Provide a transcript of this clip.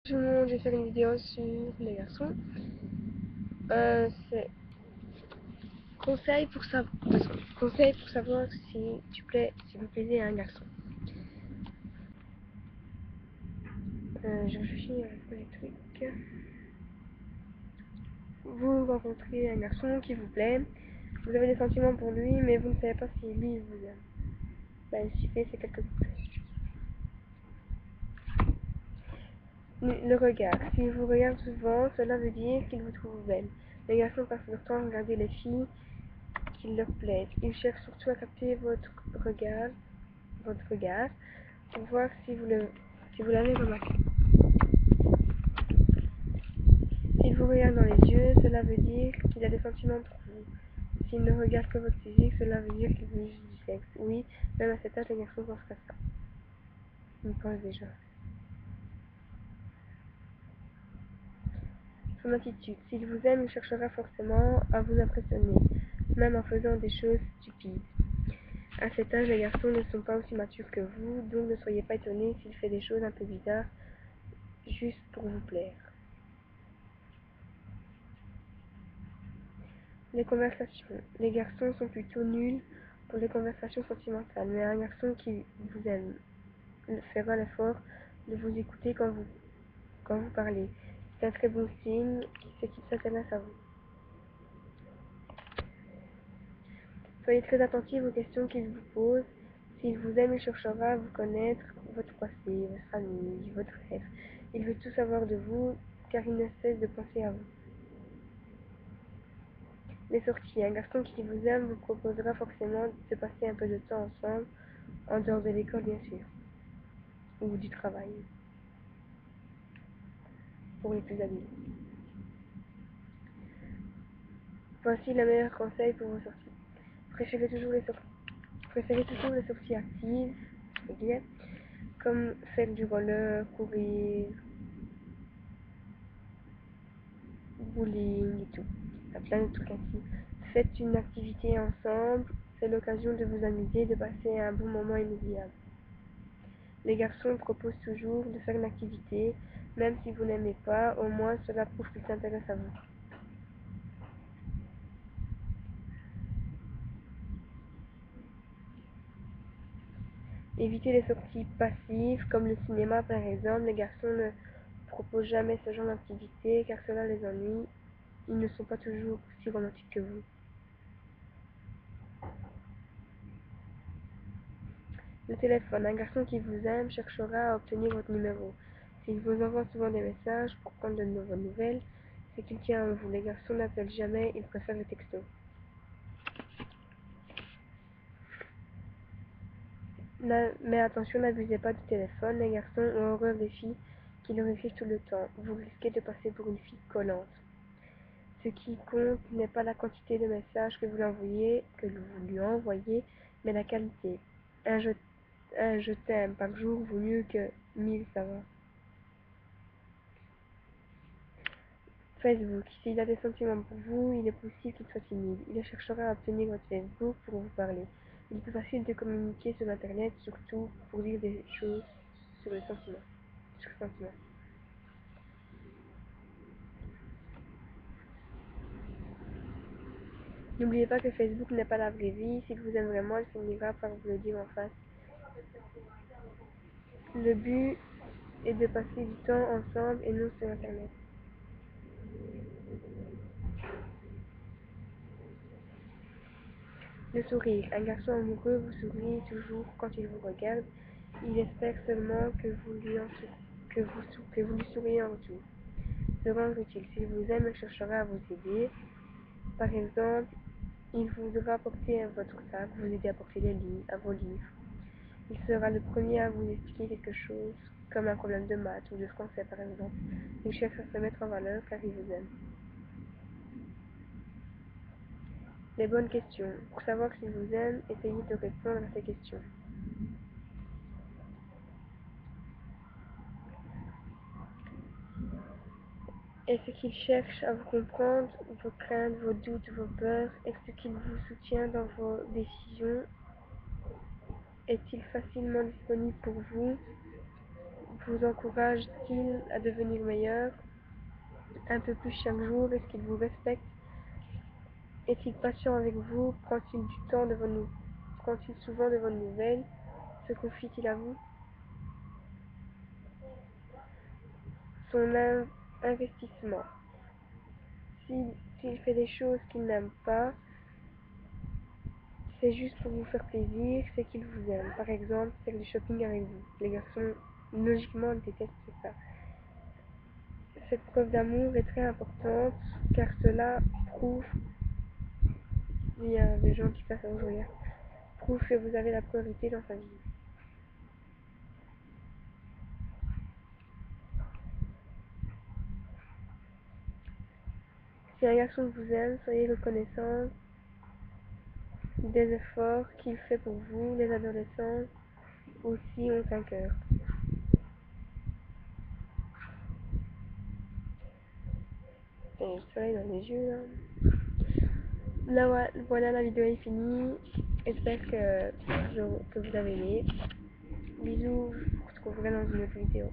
Tout le monde, je vais faire une vidéo sur les garçons. C'est conseil pour savoir si vous plaisez à un garçon. Je réfléchis à tous les trucs. Vous rencontrez un garçon qui vous plaît, vous avez des sentiments pour lui, mais vous ne savez pas si lui vous aime. Il suffit, c'est quelques conseils. Le regard. S'il vous regarde souvent, cela veut dire qu'il vous trouve belle. Les garçons passent leur temps à regarder les filles qui leur plaisent. Ils cherchent surtout à capter votre regard pour voir si vous l'avez remarqué. S'il vous regarde dans les yeux, cela veut dire qu'il a des sentiments pour vous. S'il ne regarde que votre physique, cela veut dire qu'il veut juste du sexe. Oui, même à cet âge, les garçons pensent à ça. Ils pensent déjà. Son attitude. S'il vous aime, il cherchera forcément à vous impressionner, même en faisant des choses stupides. À cet âge, les garçons ne sont pas aussi matures que vous, donc ne soyez pas étonnés s'il fait des choses un peu bizarres, juste pour vous plaire. Les conversations. Les garçons sont plutôt nuls pour les conversations sentimentales, mais un garçon qui vous aime fera l'effort de vous écouter quand vous parlez. C'est un très bon signe, c'est qu'il s'intéresse à vous. Soyez très attentifs aux questions qu'il vous pose. S'il vous aime, il cherchera à vous connaître, votre passé, votre famille, votre rêve. Il veut tout savoir de vous, car il ne cesse de penser à vous. Les sorties. Un garçon qui vous aime vous proposera forcément de passer un peu de temps ensemble, en dehors de l'école bien sûr, ou du travail, pour les plus habiles. Voici le meilleur conseil pour vos sorties. Préférez toujours les sorties actives, comme faire du roller, courir, bowling et tout. Il y a plein de trucs ainsi. Faites une activité ensemble, c'est l'occasion de vous amuser, de passer un bon moment inoubliable. Les garçons proposent toujours de faire une activité, même si vous n'aimez pas, au moins cela prouve qu'ils s'intéressent à vous. Évitez les sorties passives, comme le cinéma par exemple. Les garçons ne proposent jamais ce genre d'activité car cela les ennuie. Ils ne sont pas toujours aussi romantiques que vous. Le téléphone. Un garçon qui vous aime cherchera à obtenir votre numéro. S'il vous envoie souvent des messages pour prendre de nouvelles, c'est qu'il tient à vous. Les garçons n'appellent jamais, ils préfèrent les textos. Mais attention, n'abusez pas du téléphone. Les garçons ont horreur des filles qui leur écrivent tout le temps. Vous risquez de passer pour une fille collante. Ce qui compte n'est pas la quantité de messages que vous lui envoyez, mais la qualité. Un je t'aime par jour vaut mieux que 1000 ça va. Facebook. S'il a des sentiments pour vous, il est possible qu'il soit timide. Il cherchera à obtenir votre Facebook pour vous parler. Il est plus facile de communiquer sur Internet, surtout pour dire des choses sur les sentiments. Sur les sentiments. N'oubliez pas que Facebook n'est pas la vraie vie. S'il vous aime vraiment, il finira par vous le dire en face. Le but est de passer du temps ensemble et non sur Internet. Le sourire. Un garçon amoureux vous sourit toujours quand il vous regarde. Il espère seulement que vous lui souriez en retour. Se rendre utile. S'il vous aime, il cherchera à vous aider. Par exemple, il voudra porter votre sac, vous aider à porter vos livres. Il sera le premier à vous expliquer quelque chose, comme un problème de maths ou de français par exemple. Il cherche à se mettre en valeur car il vous aime. Les bonnes questions. Pour savoir s'il vous aime, essayez de répondre à ces questions. Est-ce qu'il cherche à vous comprendre, vos craintes, vos doutes, vos peurs? Est-ce qu'il vous soutient dans vos décisions? Est-il facilement disponible pour vous? vous encourage-t-il à devenir meilleur un peu plus chaque jour? Est-ce qu'il vous respecte? Est-il patient avec vous? Prend-il du temps de vos nou- Prend-il souvent de vos nouvelles? Se confie-t-il à vous? Son investissement. S'il fait des choses qu'il n'aime pas, c'est juste pour vous faire plaisir, c'est qu'il vous aime. Par exemple, faire du shopping avec vous. Les garçons, logiquement, détestent ça. Cette preuve d'amour est très importante car cela prouve, il y a des gens qui passent à ouvrir, prouve que vous avez la priorité dans sa vie. Si un garçon vous aime, soyez reconnaissant des efforts qu'il fait pour vous. Les adolescents aussi ont un cœur. Et le soleil dans les yeux. Là. Voilà, la vidéo est finie. J'espère que vous avez aimé. Bisous, je vous retrouverai dans une autre vidéo.